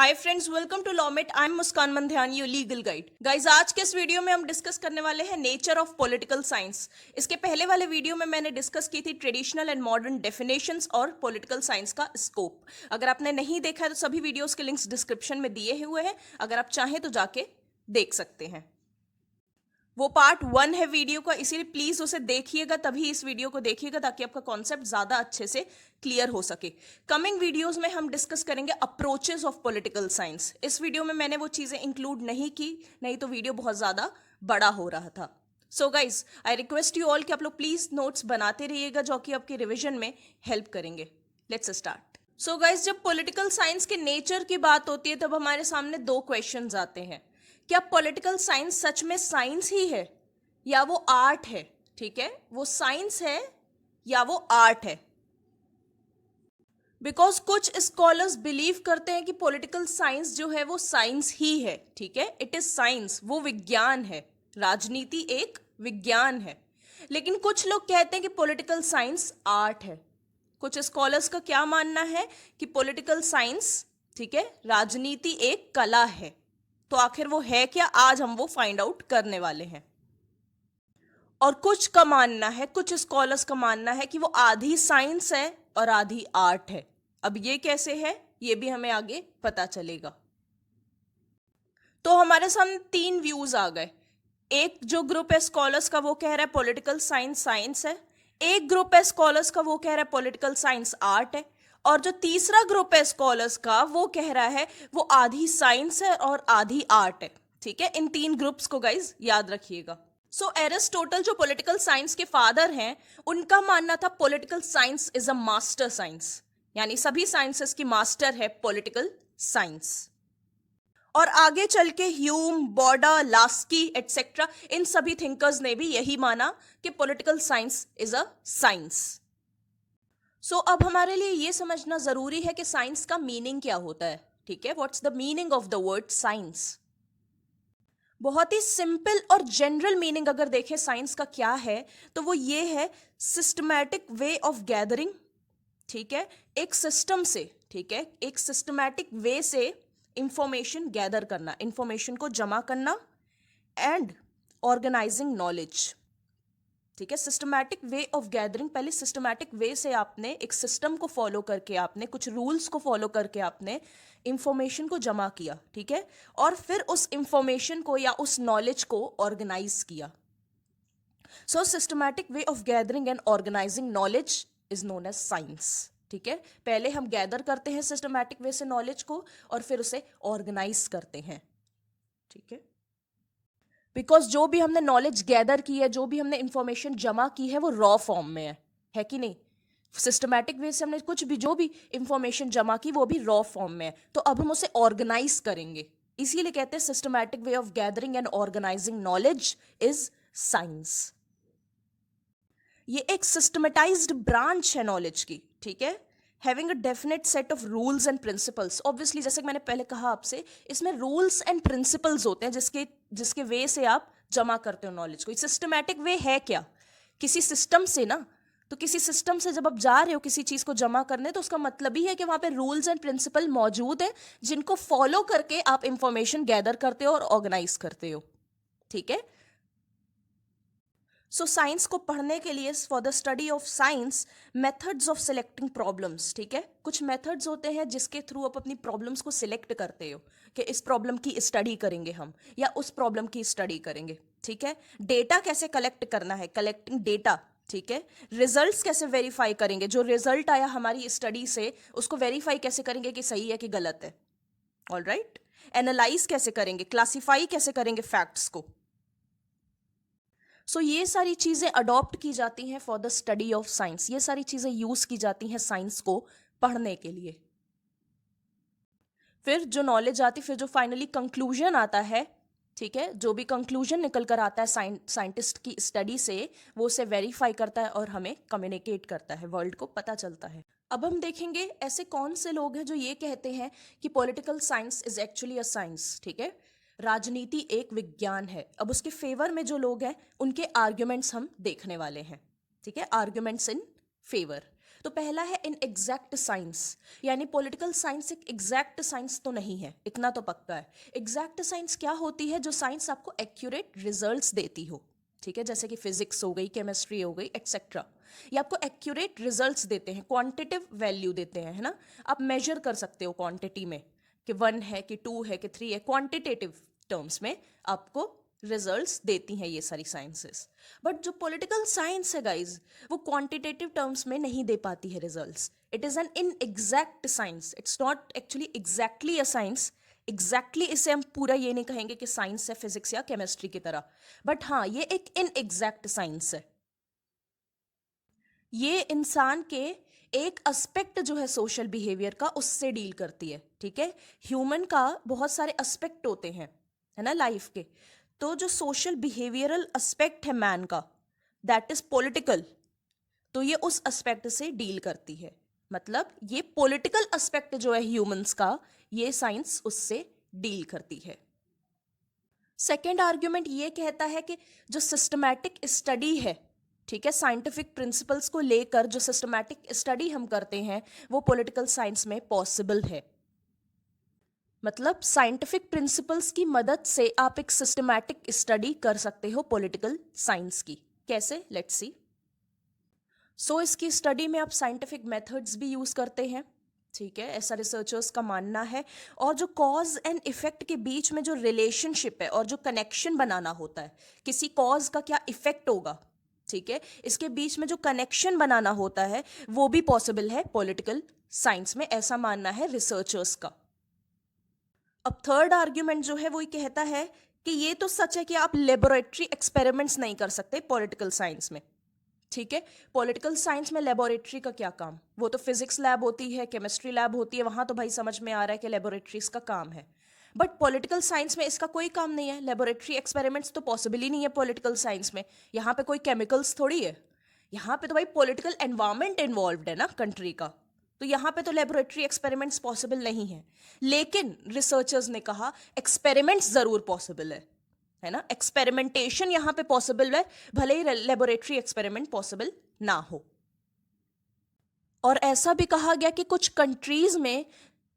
Hi friends, welcome to Lawmate. I am Muskan Mandhyan, your legal guide. Guys, आज के इस video में हम डिस्कस करने वाले हैं नेचर ऑफ पॉलिटिकल साइंस। इसके पहले वाले वीडियो में मैंने डिस्कस की थी ट्रेडिशनल एंड मॉडर्न डेफिनेशंस और पॉलिटिकल साइंस का स्कोप। अगर आपने नहीं देखा है तो सभी वीडियोस के लिंक्स डिस्क्रिप्शन में दिए हुए हैं, अगर आप चाहें तो जाके देख सकते हैं। वो पार्ट 1 है वीडियो का, इसीलिए प्लीज उसे देखिएगा, तभी इस वीडियो को देखिएगा ताकि आपका कॉन्सेप्ट ज्यादा अच्छे से क्लियर हो सके। कमिंग वीडियोस में हम डिस्कस करेंगे अप्रोचेस ऑफ पॉलिटिकल साइंस। इस वीडियो में मैंने वो चीजें इंक्लूड नहीं की, नहीं तो वीडियो बहुत ज्यादा बड़ा हो रहा था। So guys, I request you all कि आप लोग प्लीज नोट्स बनाते रहिएगा, जो कि आपके रिविजन में हेल्प करेंगे। Let's start. सो गाइज, जब पॉलिटिकल साइंस के नेचर की बात होती है तब हमारे सामने दो क्वेश्चंस आते हैं। क्या पॉलिटिकल साइंस सच में साइंस ही है या वो आर्ट है? ठीक है, वो साइंस है या वो आर्ट है? बिकॉज कुछ स्कॉलर्स बिलीव करते हैं कि पॉलिटिकल साइंस जो है वो साइंस ही है। ठीक है, इट इज साइंस, वो विज्ञान है। राजनीति एक विज्ञान है। लेकिन कुछ लोग कहते हैं कि पॉलिटिकल साइंस आर्ट है। कुछ स्कॉलर्स का क्या मानना है कि पॉलिटिकल साइंस, ठीक है, राजनीति एक कला है। तो आखिर वो है क्या, आज हम वो फाइंड आउट करने वाले हैं। और कुछ का मानना है, कुछ स्कॉलर्स का मानना है कि वो आधी साइंस है और आधी आर्ट है। अब ये कैसे है, ये भी हमें आगे पता चलेगा। तो हमारे सामने तीन व्यूज आ गए। एक जो ग्रुप है स्कॉलर्स का, वो कह रहा है पॉलिटिकल साइंस साइंस है। एक ग्रुप है स्कॉलर्स का, वो कह रहा है पॉलिटिकल साइंस आर्ट है। और जो तीसरा ग्रुप है स्कॉलर्स का, वो कह रहा है वो आधी साइंस है और आधी आर्ट है। ठीक है, इन तीन ग्रुप्स को गाइज याद रखिएगा। सो एरिस्टोटल जो पॉलिटिकल साइंस के फादर हैं, उनका मानना था political science is a master science, यानी सभी साइंसेस की मास्टर है पॉलिटिकल साइंस। और आगे चल के ह्यूम, बॉर्डा, लास्की एटसेट्रा, इन सभी थिंकर्स ने भी यही माना कि political science is a science. So अब हमारे लिए यह समझना जरूरी है कि साइंस का मीनिंग क्या होता है। ठीक है, what's the meaning of the word science. बहुत ही सिंपल और जनरल मीनिंग अगर देखें साइंस का क्या है, तो वो ये है सिस्टमैटिक वे ऑफ गैदरिंग। ठीक है, एक सिस्टम से, ठीक है, एक सिस्टमैटिक वे से इंफॉर्मेशन गैदर करना, इंफॉर्मेशन को जमा करना एंड ऑर्गेनाइजिंग नॉलेज। ठीक है, सिस्टमैटिक वे ऑफ गैदरिंग, पहले सिस्टमैटिक वे से आपने एक सिस्टम को फॉलो करके, आपने कुछ रूल्स को फॉलो करके आपने इंफॉर्मेशन को जमा किया। ठीक है, और फिर उस इंफॉर्मेशन को या उस नॉलेज को ऑर्गेनाइज किया। So systematic way of gathering and organising knowledge is known as science. ठीक है, पहले हम गैदर करते हैं सिस्टमैटिक वे से नॉलेज को और फिर उसे ऑर्गेनाइज करते हैं। ठीक है, बिकॉज जो भी हमने नॉलेज गैदर की है, जो भी हमने इंफॉर्मेशन जमा की है, वो रॉ फॉर्म में है कि नहीं? सिस्टमैटिक वे से हमने कुछ भी, जो भी इंफॉर्मेशन जमा की, वो भी रॉ फॉर्म में है। तो अब हम उसे ऑर्गेनाइज करेंगे, इसीलिए कहते हैं systematic way of gathering and organising knowledge is science. ये एक सिस्टमेटाइज्ड ब्रांच है नॉलेज की। ठीक है, having a definite set of rules and principles. Obviously जैसे कि मैंने पहले कहा आपसे, इसमें रूल्स एंड प्रिंसिपल्स होते हैं जिसके जिसके वे से आप जमा करते हो नॉलेज को। सिस्टमैटिक वे है क्या? किसी सिस्टम से ना, तो किसी सिस्टम से जब आप जा रहे हो किसी चीज को जमा करने, तो उसका मतलब ही है कि वहां पे रूल्स एंड प्रिंसिपल मौजूद है जिनको फॉलो करके आप इंफॉर्मेशन गैदर करते हो और ऑर्गेनाइज करते हो। ठीक है, सो साइंस को पढ़ने के लिए, for the study of science, methods of selecting problems. ठीक है, कुछ मेथड्स होते हैं जिसके थ्रू आप अपनी प्रॉब्लम्स को सिलेक्ट करते हो कि इस प्रॉब्लम की स्टडी करेंगे हम या उस प्रॉब्लम की स्टडी करेंगे। ठीक है, डेटा कैसे कलेक्ट करना है, कलेक्टिंग डेटा। ठीक है, रिजल्ट्स कैसे वेरीफाई करेंगे, जो रिजल्ट आया हमारी स्टडी से उसको वेरीफाई कैसे करेंगे कि सही है कि गलत है। ऑल राइट, एनालाइज कैसे करेंगे, क्लासिफाई कैसे करेंगे फैक्ट्स को। सो ये सारी चीजें अडॉप्ट की जाती हैं for the study of science. ये सारी चीजें यूज की जाती हैं साइंस को पढ़ने के लिए। फिर जो नॉलेज आती, फिर जो फाइनली कंक्लूजन आता है, ठीक है, जो भी कंक्लूजन निकल कर आता है साइंटिस्ट की स्टडी से, वो उसे वेरीफाई करता है और हमें कम्युनिकेट करता है, वर्ल्ड को पता चलता है। अब हम देखेंगे ऐसे कौन से लोग हैं जो ये कहते हैं कि political science is actually a science. ठीक है, राजनीति एक विज्ञान है। अब उसके फेवर में जो लोग हैं, उनके आर्ग्यूमेंट्स हम देखने वाले हैं। ठीक है, आर्ग्यूमेंट्स इन फेवर। तो पहला है इन एग्जैक्ट साइंस, यानी पॉलिटिकल साइंस एक एग्जैक्ट साइंस तो नहीं है, इतना तो पक्का है। एग्जैक्ट साइंस क्या होती है? जो साइंस आपको एक्यूरेट रिजल्ट्स देती हो, ठीक है, जैसे कि फिजिक्स हो गई, केमिस्ट्री हो गई, एक्सेट्रा। ये आपको एक्यूरेट रिजल्ट्स देते हैं, क्वांटिटिव वैल्यू देते हैं, है ना। आप मेजर कर सकते हो क्वांटिटी में कि 1 है कि 2 है कि 3 है, क्वांटिटेटिव टर्म्स में आपको रिजल्ट्स देती हैं ये सारी साइंसेस। बट जो पॉलिटिकल साइंस है गाइज, वो क्वांटिटेटिव टर्म्स में नहीं दे पाती है results. It is an inexact science, it's not actually exactly a science. Exactly इसे हम पूरा ये नहीं कहेंगे कि साइंस है फिजिक्स या केमिस्ट्री की तरह, बट हाँ ये एक इनएग्जैक्ट साइंस है। ये इंसान के एक एस्पेक्ट जो है सोशल बिहेवियर का, उससे डील करती है, ठीक है। ह्यूमन का बहुत सारे एस्पेक्ट होते हैं, है ना, लाइफ के। तो जो सोशल बिहेवियरल एस्पेक्ट है मैन का, दैट इज पॉलिटिकल, तो ये उस एस्पेक्ट से डील करती है। मतलब ये पॉलिटिकल एस्पेक्ट जो है ह्यूमंस का, ये साइंस उससे डील करती है। सेकेंड आर्ग्यूमेंट ये कहता है कि जो सिस्टमैटिक स्टडी है, ठीक है, साइंटिफिक प्रिंसिपल्स को लेकर जो सिस्टमैटिक स्टडी हम करते हैं, वो पॉलिटिकल साइंस में पॉसिबल है। मतलब साइंटिफिक प्रिंसिपल्स की मदद से आप एक सिस्टमैटिक स्टडी कर सकते हो पॉलिटिकल साइंस की। कैसे? Let's see. सो इसकी स्टडी में आप साइंटिफिक मेथड्स भी यूज करते हैं, ठीक है, ऐसा रिसर्चर्स का मानना है। और जो कॉज एंड इफेक्ट के बीच में जो रिलेशनशिप है और जो कनेक्शन बनाना होता है, किसी कॉज का क्या इफेक्ट होगा, ठीक है, इसके बीच में जो कनेक्शन बनाना होता है, वो भी पॉसिबल है पॉलिटिकल साइंस में, ऐसा मानना है रिसर्चर्स का। अब थर्ड आर्ग्यूमेंट जो है वो ये कहता है कि ये तो सच है कि आप लेबोरेटरी एक्सपेरिमेंट्स नहीं कर सकते पॉलिटिकल साइंस में, ठीक है। पॉलिटिकल साइंस में लेबोरेटरी का क्या काम? वो तो फिजिक्स लैब होती है, केमिस्ट्री लैब होती है, वहां तो भाई समझ में आ रहा है कि लेबोरेटरीज का काम है। बट पॉलिटिकल साइंस में इसका कोई काम नहीं है। लेबोरेटरी एक्सपेरिमेंट्स तो पॉसिबल ही नहीं है पॉलिटिकल साइंस में। यहाँ पे कोई केमिकल्स थोड़ी है, यहाँ पे तो भाई पॉलिटिकल एनवायरमेंट इन्वॉल्व है ना कंट्री का, तो यहाँ पे तो लेबोरेटरी एक्सपेरिमेंट्स पॉसिबल नहीं है। लेकिन रिसर्चर्स ने कहा एक्सपेरिमेंट्स जरूर पॉसिबल है ना, एक्सपेरिमेंटेशन यहाँ पे पॉसिबल है, भले ही लेबोरेटरी एक्सपेरिमेंट पॉसिबल ना हो। और ऐसा भी कहा गया कि कुछ कंट्रीज में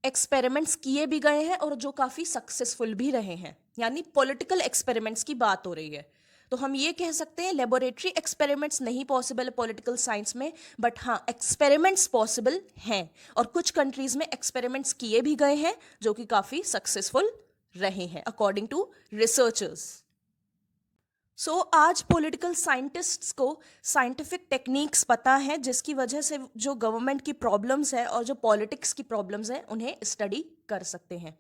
एक्सपेरिमेंट्स किए भी गए हैं और जो काफी सक्सेसफुल भी रहे हैं, यानी पॉलिटिकल एक्सपेरिमेंट्स की बात हो रही है। तो हम ये कह सकते हैं लेबोरेटरी एक्सपेरिमेंट्स नहीं पॉसिबल है पॉलिटिकल साइंस में, बट हाँ एक्सपेरिमेंट्स पॉसिबल हैं, और कुछ कंट्रीज में एक्सपेरिमेंट्स किए भी गए हैं जो कि काफी सक्सेसफुल रहे हैं अकॉर्डिंग टू रिसर्चर्स। सो आज पॉलिटिकल साइंटिस्ट्स को साइंटिफिक टेक्निक्स पता है, जिसकी वजह से जो गवर्नमेंट की प्रॉब्लम्स है और जो पॉलिटिक्स की प्रॉब्लम्स है उन्हें स्टडी कर सकते हैं।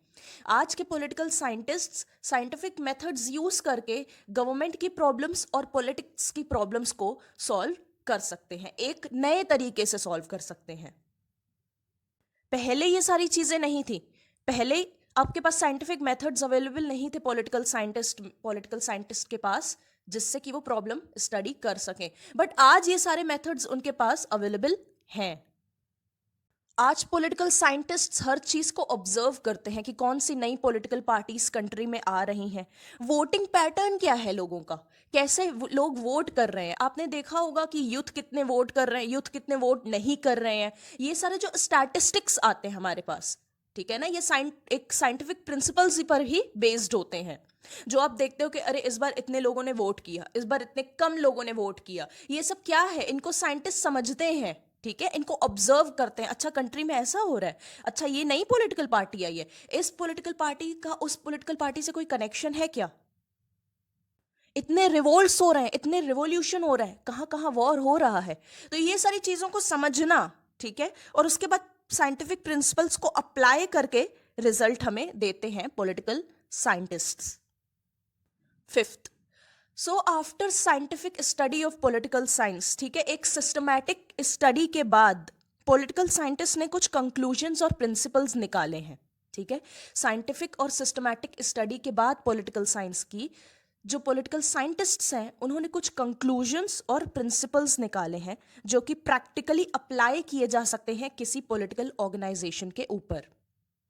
आज के political scientists scientific methods use करके गवर्नमेंट की प्रॉब्लम्स और पॉलिटिक्स की प्रॉब्लम्स को सॉल्व कर सकते हैं, एक नए तरीके से सॉल्व कर सकते हैं। पहले ये सारी चीजें नहीं थी, पहले आपके पास साइंटिफिक मेथड्स अवेलेबल नहीं थे पॉलिटिकल साइंटिस्ट के पास, जिससे कि वो प्रॉब्लम स्टडी कर सकें। बट आज ये सारे मेथड्स उनके पास अवेलेबल हैं। आज पॉलिटिकल साइंटिस्ट्स हर चीज को ऑब्जर्व करते हैं कि कौन सी नई पॉलिटिकल पार्टीज कंट्री में आ रही हैं, वोटिंग पैटर्न क्या है लोगों का, कैसे लोग वोट कर रहे हैं। आपने देखा होगा कि यूथ कितने वोट कर रहे हैं, यूथ कितने वोट नहीं कर रहे हैं। ये सारे जो स्टैटिस्टिक्स आते हैं हमारे पास, ठीक है ना, ये एक साइंटिफिक प्रिंसिपल्स पर ही बेस्ड होते हैं। जो आप देखते हो कि अरे इस बार इतने लोगों ने वोट किया, इस बार इतने कम लोगों ने वोट किया, ये सब क्या है, इनको साइंटिस्ट समझते हैं, ठीक है, इनको ऑब्जर्व करते हैं। अच्छा कंट्री में ऐसा हो रहा है, अच्छा ये नई पॉलिटिकल पार्टी आई है, इस पॉलिटिकल पार्टी का उस पॉलिटिकल पार्टी से कोई कनेक्शन है क्या, इतने रिवोल्ट्स हो रहे हैं, इतने रिवोल्यूशन हो रहे हैं, कहाँ कहाँ वॉर हो रहा है। तो ये सारी चीजों को समझना, ठीक है, और उसके बाद साइंटिफिक प्रिंसिपल्स को अप्लाई करके रिजल्ट हमें देते हैं political scientists. Fifth, so after scientific study of political science, ठीक है, एक सिस्टमैटिक स्टडी के बाद पॉलिटिकल साइंटिस्ट ने कुछ कंक्लूजन्स और प्रिंसिपल्स निकाले हैं, ठीक है। साइंटिफिक और सिस्टमैटिक स्टडी के बाद पॉलिटिकल साइंस की जो पॉलिटिकल साइंटिस्ट्स हैं उन्होंने कुछ कंक्लूजन्स और प्रिंसिपल्स निकाले हैं जो कि प्रैक्टिकली अप्लाई किए जा सकते हैं किसी पॉलिटिकल ऑर्गेनाइजेशन के ऊपर,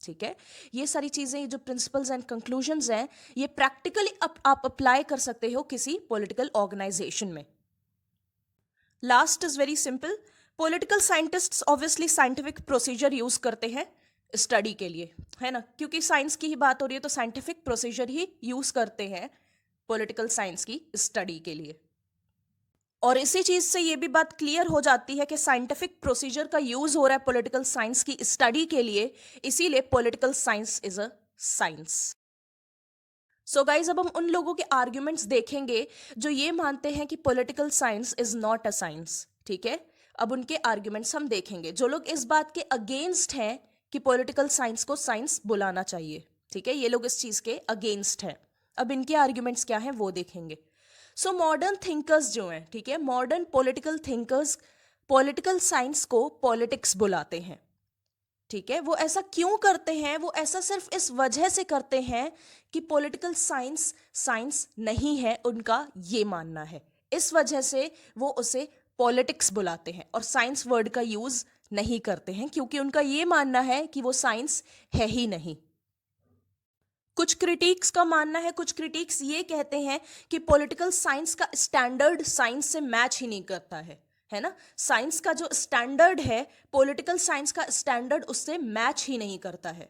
ठीक है। ये सारी चीजें, जो प्रिंसिपल्स एंड कंक्लूजन्स हैं, ये प्रैक्टिकली आप अप्लाई कर सकते हो किसी पॉलिटिकल ऑर्गेनाइजेशन में। Last is very simple, political scientists obviously scientific procedure use करते हैं स्टडी के लिए, है ना, क्योंकि साइंस की ही बात हो रही है तो साइंटिफिक प्रोसीजर ही यूज करते हैं पॉलिटिकल साइंस की स्टडी के लिए। और इसी चीज से ये भी बात क्लियर हो जाती है कि साइंटिफिक प्रोसीजर का यूज हो रहा है पॉलिटिकल साइंस की स्टडी के लिए, इसीलिए political science is a science. So guys, अब हम उन लोगों के आर्ग्यूमेंट्स देखेंगे जो ये मानते हैं कि political science is not a science. ठीक है, अब उनके आर्ग्यूमेंट्स हम देखेंगे। जो लोग इस बात के अगेंस्ट हैं कि पॉलिटिकल साइंस को साइंस बुलाना चाहिए, ठीक है, ये लोग इस चीज के अगेंस्ट हैं। अब इनके आर्ग्यूमेंट्स क्या हैं वो देखेंगे। सो मॉडर्न थिंकर्स जो हैं, ठीक है, modern political thinkers political science को पॉलिटिक्स बुलाते हैं। ठीक है, वो ऐसा क्यों करते हैं? वो ऐसा सिर्फ इस वजह से करते हैं कि पॉलिटिकल साइंस साइंस नहीं है, उनका ये मानना है। इस वजह से वो उसे पॉलिटिक्स बुलाते हैं और साइंस वर्ड का यूज नहीं करते हैं, क्योंकि उनका ये मानना है कि वो साइंस है ही नहीं। कुछ क्रिटिक्स का मानना है, कुछ क्रिटिक्स ये कहते हैं कि पॉलिटिकल साइंस का स्टैंडर्ड साइंस से मैच ही नहीं करता है ना। साइंस का जो स्टैंडर्ड है, पॉलिटिकल साइंस का स्टैंडर्ड उससे मैच ही नहीं करता है।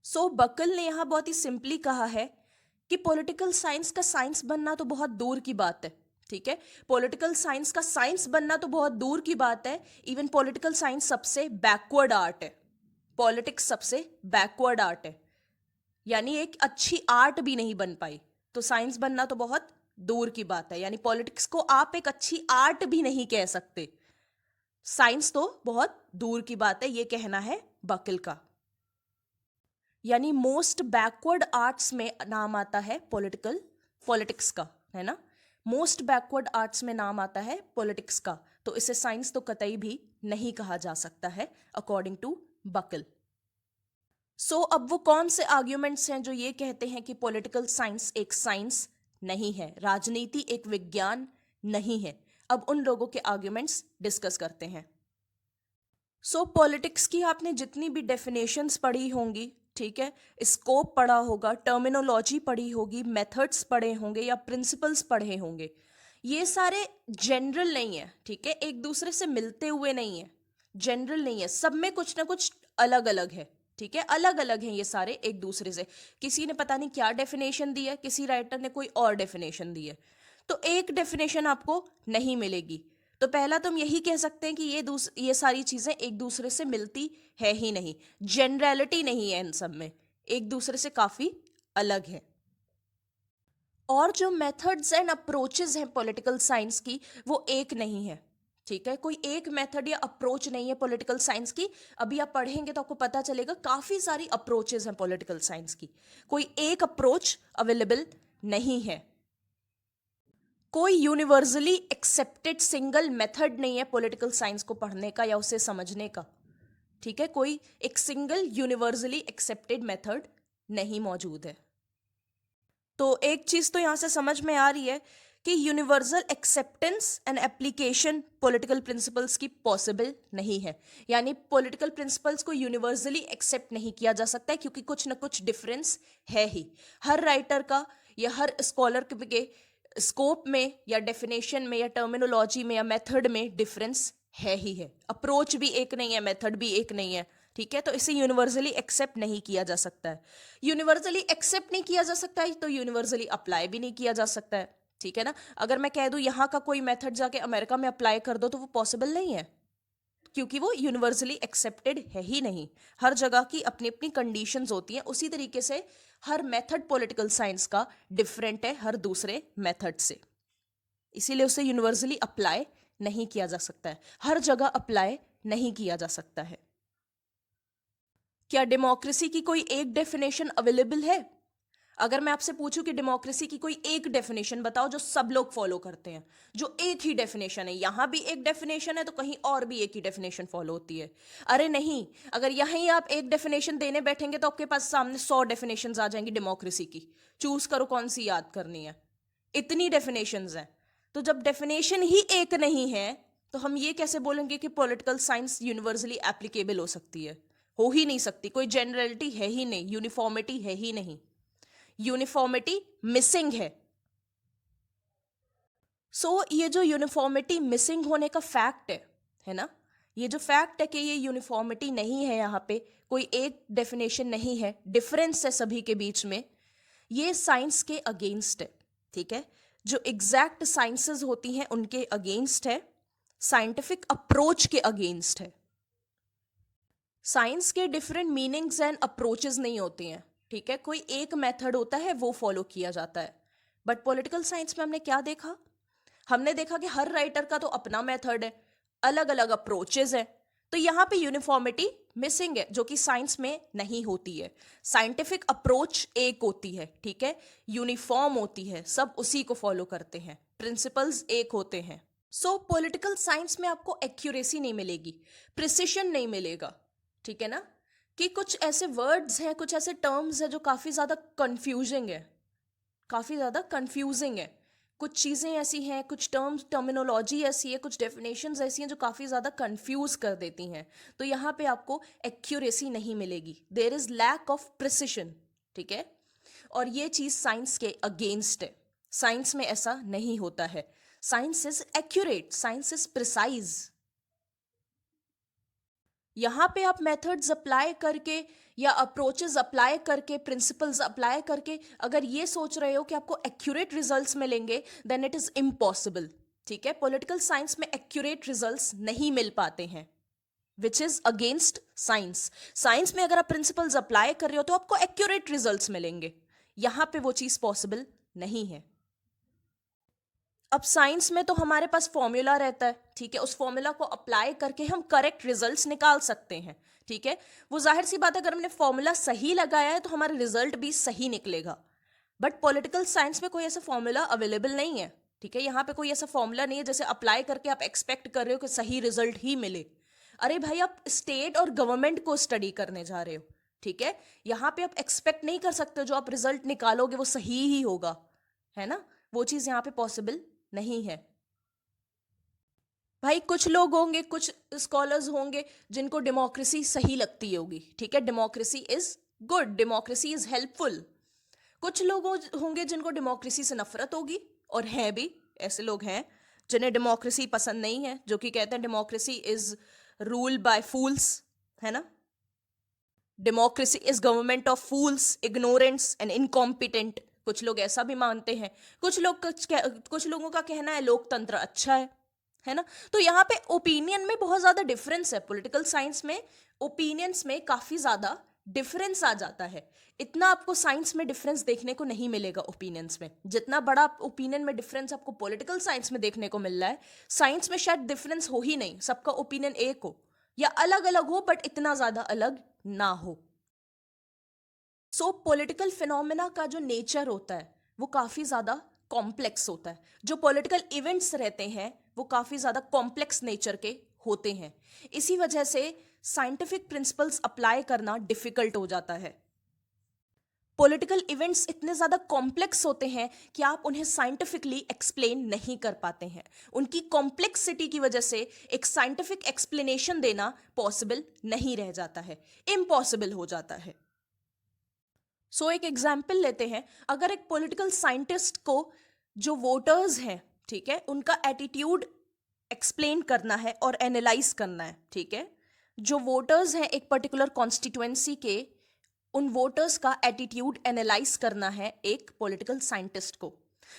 सो बकल ने यहां बहुत ही सिंपली कहा है कि पॉलिटिकल साइंस का साइंस बनना तो बहुत दूर की बात है। ठीक है, पॉलिटिकल साइंस का साइंस बनना तो बहुत दूर की बात है। इवन पॉलिटिकल साइंस सबसे बैकवर्ड आर्ट है, पॉलिटिक्स सबसे बैकवर्ड आर्ट है, यानी एक अच्छी आर्ट भी नहीं बन पाई, तो साइंस बनना तो बहुत दूर की बात है। यानी पॉलिटिक्स को आप एक अच्छी आर्ट भी नहीं कह सकते, साइंस तो बहुत दूर की बात है, ये कहना है बकल का। यानी मोस्ट बैकवर्ड आर्ट्स में नाम आता है पॉलिटिक्स का, है ना। मोस्ट बैकवर्ड आर्ट्स में नाम आता है पॉलिटिक्स का, तो इसे साइंस तो कतई भी नहीं कहा जा सकता है अकॉर्डिंग टू बकल। सो अब वो कौन से आर्ग्यूमेंट्स हैं जो ये कहते हैं कि पॉलिटिकल साइंस एक साइंस नहीं है, राजनीति एक विज्ञान नहीं है। अब उन लोगों के आर्ग्यूमेंट्स डिस्कस करते हैं। सो पॉलिटिक्स की आपने जितनी भी डेफिनेशंस पढ़ी होंगी, ठीक है, स्कोप पढ़ा होगा, टर्मिनोलॉजी पढ़ी होगी, मेथड्स पढ़े होंगे या प्रिंसिपल्स पढ़े होंगे, ये सारे जनरल नहीं है। ठीक है, एक दूसरे से मिलते हुए नहीं है, जनरल नहीं है, सब में कुछ ना कुछ अलग अलग है। ठीक है, अलग अलग हैं ये सारे एक दूसरे से। किसी ने पता नहीं क्या डेफिनेशन दी है, किसी राइटर ने कोई और डेफिनेशन दी है, तो एक डेफिनेशन आपको नहीं मिलेगी। तो पहला तो हम यही कह सकते हैं कि ये सारी चीजें एक दूसरे से मिलती है ही नहीं, जनरलिटी नहीं है इन सब में, एक दूसरे से काफी अलग है। और जो मेथड्स एंड अप्रोचेस हैं पॉलिटिकल साइंस की, वो एक नहीं है। ठीक है, कोई एक मेथड या अप्रोच नहीं है पॉलिटिकल साइंस की। अभी आप पढ़ेंगे तो आपको पता चलेगा काफी सारी अप्रोचेस हैं पॉलिटिकल साइंस की, कोई एक अप्रोच अवेलेबल नहीं है। कोई यूनिवर्सली एक्सेप्टेड सिंगल मेथड नहीं है पॉलिटिकल साइंस को पढ़ने का या उसे समझने का। ठीक है, कोई एक सिंगल यूनिवर्सली एक्सेप्टेड मेथड नहीं मौजूद है। तो एक चीज तो यहां से समझ में आ रही है कि universal acceptance and application political principles की पॉसिबल नहीं है। यानी पॉलिटिकल प्रिंसिपल्स को यूनिवर्सली एक्सेप्ट नहीं किया जा सकता है, क्योंकि कुछ ना कुछ डिफरेंस है ही। हर राइटर का या हर स्कॉलर के स्कोप में या डेफिनेशन में या टर्मिनोलॉजी में या मेथड में डिफरेंस है ही है। अप्रोच भी एक नहीं है, मेथड भी एक नहीं है। ठीक है, तो इसे यूनिवर्सली एक्सेप्ट नहीं किया जा सकता है। यूनिवर्सली एक्सेप्ट नहीं किया जा सकता है तो यूनिवर्सली अप्लाई भी नहीं किया जा सकता है। ठीक है ना, अगर मैं कह दूं यहाँ का कोई मेथड जाके अमेरिका में अप्लाई कर दो तो वो पॉसिबल नहीं है, क्योंकि वो यूनिवर्सली एक्सेप्टेड है ही नहीं। हर जगह की अपनी अपनी कंडीशंस होती हैं, उसी तरीके से हर मेथड पॉलिटिकल साइंस का डिफरेंट है हर दूसरे मेथड से, इसीलिए उसे यूनिवर्सली अप्लाई नहीं किया जा सकता है, हर जगह अप्लाई नहीं किया जा सकता है। क्या डेमोक्रेसी की कोई एक डेफिनेशन अवेलेबल है? अगर मैं आपसे पूछूं कि डेमोक्रेसी की कोई एक डेफिनेशन बताओ जो सब लोग फॉलो करते हैं, जो एक ही डेफिनेशन है, यहां भी एक डेफिनेशन है तो कहीं और भी एक ही डेफिनेशन फॉलो होती है। अरे नहीं, अगर यहीं आप एक डेफिनेशन देने बैठेंगे तो आपके पास सामने 100 डेफिनेशंस आ जाएंगी डेमोक्रेसी की। चूज करो कौन सी याद करनी है, इतनी डेफिनेशंस हैं। तो जब डेफिनेशन ही एक नहीं है तो हम ये कैसे बोलेंगे कि पॉलिटिकल साइंस यूनिवर्सली एप्लीकेबल हो सकती है? हो ही नहीं सकती, कोई जनरलिटी है ही नहीं, यूनिफॉर्मिटी है ही नहीं, यूनिफॉर्मिटी मिसिंग है। सो ये जो यूनिफॉर्मिटी मिसिंग होने का फैक्ट है है ना। ये जो फैक्ट है कि ये यूनिफॉर्मिटी नहीं है, यहाँ पे कोई एक डेफिनेशन नहीं है, डिफरेंस है सभी के बीच में, ये साइंस के अगेंस्ट है, ठीक है। जो एग्जैक्ट साइंसेस होती हैं उनके अगेंस्ट है, साइंटिफिक अप्रोच के अगेंस्ट है। साइंस के डिफरेंट मीनिंग्स एंड अप्रोचेस नहीं होती हैं, ठीक है। कोई एक मेथड होता है वो फॉलो किया जाता है। बट पॉलिटिकल साइंस में हमने क्या देखा? हमने देखा कि हर राइटर का तो अपना मेथड है, अलग अलग अप्रोचेस है। तो यहाँ पे यूनिफॉर्मिटी मिसिंग है, जो कि साइंस में नहीं होती है। साइंटिफिक अप्रोच एक होती है, ठीक है, यूनिफॉर्म होती है, सब उसी को फॉलो करते हैं, प्रिंसिपल्स एक होते हैं। सो पॉलिटिकल साइंस में आपको एक्यूरेसी नहीं मिलेगी, प्रिसिशन नहीं मिलेगा, ठीक है ना। कि कुछ ऐसे वर्ड्स हैं, कुछ ऐसे टर्म्स हैं जो काफ़ी ज़्यादा कंफ्यूजिंग है, काफ़ी ज़्यादा कंफ्यूजिंग है। कुछ चीज़ें ऐसी हैं, कुछ टर्मिनोलॉजी ऐसी है, कुछ डेफिनेशंस ऐसी हैं जो काफ़ी ज़्यादा कंफ्यूज कर देती हैं। तो यहाँ पे आपको एक्यूरेसी नहीं मिलेगी, there is lack of precision, ठीक है। और ये चीज़ साइंस के अगेंस्ट है। साइंस में ऐसा नहीं होता है। Science is accurate, science is precise. यहाँ पे आप मेथड्स अप्लाई करके या अप्रोचेस अप्लाई करके, प्रिंसिपल्स अप्लाई करके अगर ये सोच रहे हो कि आपको एक्यूरेट रिजल्ट्स मिलेंगे, देन इट इज इम्पॉसिबल, ठीक है। पॉलिटिकल साइंस में एक्यूरेट रिजल्ट्स नहीं मिल पाते हैं, which is against science. Science में अगर आप प्रिंसिपल्स अप्लाई कर रहे हो तो आपको एक्यूरेट रिजल्ट्स मिलेंगे, यहाँ पे वो चीज़ पॉसिबल नहीं है। अब साइंस में तो हमारे पास फॉर्मूला रहता है, ठीक है, उस फॉर्मूला को अप्लाई करके हम करेक्ट रिजल्ट्स निकाल सकते हैं, ठीक है। वो जाहिर सी बात है, अगर हमने फॉर्मूला सही लगाया है तो हमारा रिजल्ट भी सही निकलेगा। बट पॉलिटिकल साइंस में कोई ऐसा फॉर्मूला अवेलेबल नहीं है, ठीक है। यहाँ पे कोई ऐसा फॉर्मूला नहीं है जैसे अप्लाई करके आप एक्सपेक्ट कर रहे हो कि सही रिजल्ट ही मिले। अरे भाई, आप स्टेट और गवर्नमेंट को स्टडी करने जा रहे हो, ठीक है। यहाँ पे आप एक्सपेक्ट नहीं कर सकते जो आप रिजल्ट निकालोगे वो सही ही होगा, है ना। वो चीज़ यहाँ पे पॉसिबल नहीं है। भाई कुछ लोग होंगे, कुछ स्कॉलर्स होंगे जिनको डेमोक्रेसी सही लगती होगी, ठीक है, democracy is good, democracy is helpful. कुछ लोग होंगे जिनको डेमोक्रेसी से नफरत होगी, और हैं भी ऐसे लोग हैं जिन्हें डेमोक्रेसी पसंद नहीं है, जो कि कहते हैं democracy is rule by fools, है ना। Democracy is government of fools, ignorants and incompetent. कुछ लोग ऐसा भी मानते हैं। कुछ लोगों का कहना है लोकतंत्र अच्छा है ना। तो यहाँ पे ओपिनियन में बहुत ज्यादा डिफरेंस है। पॉलिटिकल साइंस में ओपिनियंस में काफी ज्यादा डिफरेंस आ जाता है। इतना आपको साइंस में डिफरेंस देखने को नहीं मिलेगा ओपिनियंस में, जितना बड़ा ओपिनियन में डिफरेंस आपको पॉलिटिकल साइंस में देखने को मिल रहा है। साइंस में शायद डिफरेंस हो ही नहीं, सबका ओपिनियन एक हो या अलग अलग हो, बट इतना ज्यादा अलग ना हो। सो पॉलिटिकल फिनोमेना का जो नेचर होता है वो काफ़ी ज़्यादा कॉम्प्लेक्स होता है। जो पॉलिटिकल इवेंट्स रहते हैं वो काफ़ी ज़्यादा कॉम्प्लेक्स नेचर के होते हैं। इसी वजह से साइंटिफिक प्रिंसिपल्स अप्लाई करना डिफिकल्ट हो जाता है। पॉलिटिकल इवेंट्स इतने ज़्यादा कॉम्प्लेक्स होते हैं कि आप उन्हें साइंटिफिकली एक्सप्लेन नहीं कर पाते हैं। उनकी कॉम्प्लेक्सिटी की वजह से एक साइंटिफिक एक्सप्लेनेशन देना पॉसिबल नहीं रह जाता है, इम्पॉसिबल हो जाता है। सो एक एग्जाम्पल लेते हैं। अगर एक पॉलिटिकल साइंटिस्ट को जो वोटर्स हैं, ठीक है, उनका एटीट्यूड एक्सप्लेन करना है और एनालाइज करना है, ठीक है, जो वोटर्स हैं एक पर्टिकुलर कॉन्स्टिट्यूएंसी के, उन वोटर्स का एटीट्यूड एनालाइज करना है एक पॉलिटिकल साइंटिस्ट को।